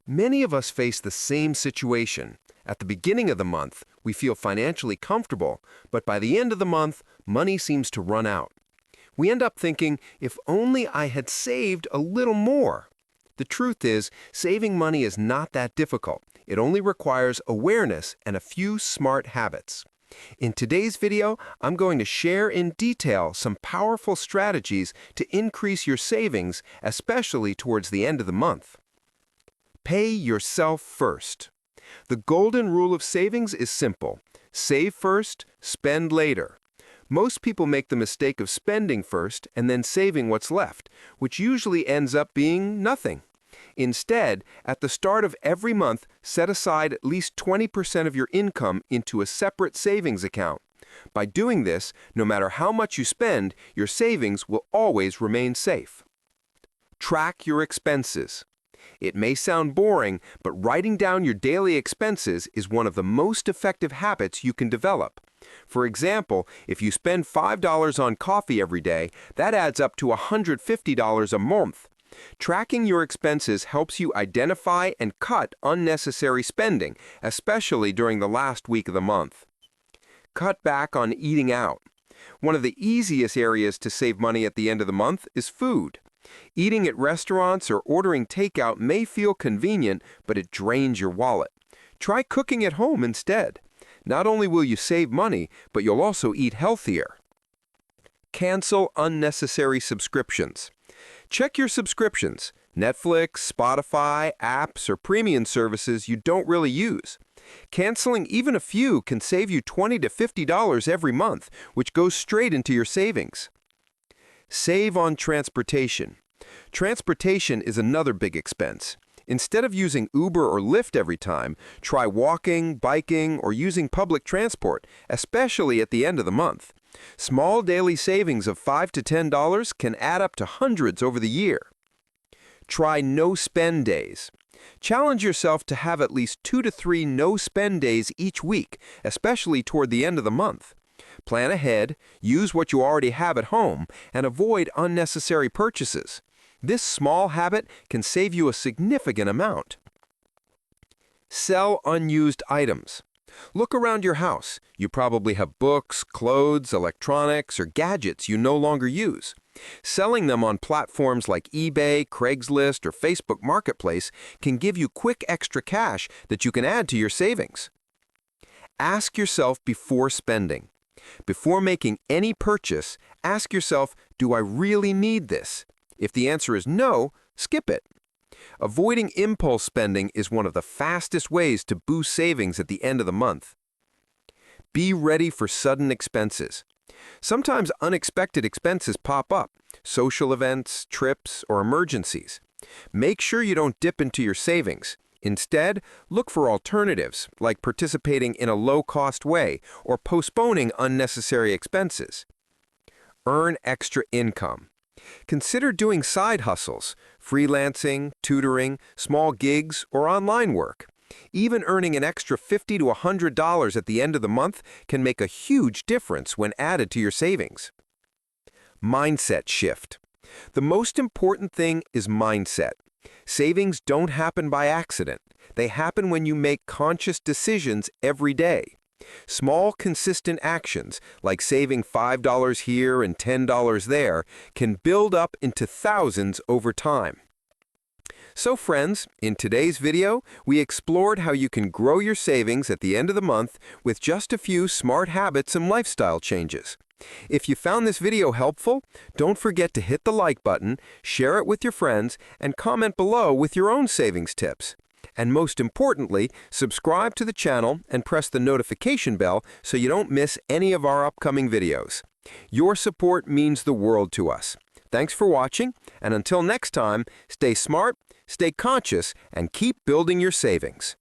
Many of us face the same situation. At the beginning of the month, we feel financially comfortable, but by the end of the month, money seems to run out. We end up thinking, if only I had saved a little more. The truth is, saving money is not that difficult. It only requires awareness and a few smart habits. In today's video, I'm going to share in detail some powerful strategies to increase your savings, especially towards the end of the month. Pay yourself first. The golden rule of savings is simple. Save first, spend later. Most people make the mistake of spending first and then saving what's left, which usually ends up being nothing. Instead, at the start of every month, set aside at least 20% of your income into a separate savings account. By doing this, no matter how much you spend, your savings will always remain safe. Track your expenses. It may sound boring, but writing down your daily expenses is one of the most effective habits you can develop. For example, if you spend $5 on coffee every day, that adds up to $150 a month. Tracking your expenses helps you identify and cut unnecessary spending, especially during the last week of the month. Cut back on eating out. One of the easiest areas to save money at the end of the month is food. Eating at restaurants or ordering takeout may feel convenient, but it drains your wallet. Try cooking at home instead. Not only will you save money, but you'll also eat healthier. Cancel unnecessary subscriptions. Check your subscriptions, Netflix, Spotify, apps, or premium services you don't really use. Canceling even a few can save you $20 to $50 every month, which goes straight into your savings. Save on transportation. Transportation is another big expense. Instead of using Uber or Lyft every time, try walking, biking, or using public transport, especially at the end of the month. Small daily savings of $5 to $10 can add up to hundreds over the year. Try no-spend days. Challenge yourself to have at least 2 to 3 no-spend days each week, especially toward the end of the month. Plan ahead, use what you already have at home, and avoid unnecessary purchases. This small habit can save you a significant amount. Sell unused items. Look around your house. You probably have books, clothes, electronics, or gadgets you no longer use. Selling them on platforms like eBay, Craigslist, or Facebook Marketplace can give you quick extra cash that you can add to your savings. Ask yourself before spending. Before making any purchase, ask yourself, do I really need this? If the answer is no, skip it. Avoiding impulse spending is one of the fastest ways to boost savings at the end of the month. Be ready for sudden expenses. Sometimes unexpected expenses pop up, social events, trips, or emergencies. Make sure you don't dip into your savings. Instead, look for alternatives, like participating in a low-cost way or postponing unnecessary expenses. Earn extra income. Consider doing side hustles, freelancing, tutoring, small gigs, or online work. Even earning an extra $50 to $100 at the end of the month can make a huge difference when added to your savings. Mindset shift. The most important thing is mindset. Savings don't happen by accident. They happen when you make conscious decisions every day. Small, consistent actions, like saving $5 here and $10 there, can build up into thousands over time. So friends, in today's video, we explored how you can grow your savings at the end of the month with just a few smart habits and lifestyle changes. If you found this video helpful, don't forget to hit the like button, share it with your friends, and comment below with your own savings tips. And most importantly, subscribe to the channel and press the notification bell so you don't miss any of our upcoming videos. Your support means the world to us. Thanks for watching, and until next time, stay smart, stay conscious, and keep building your savings.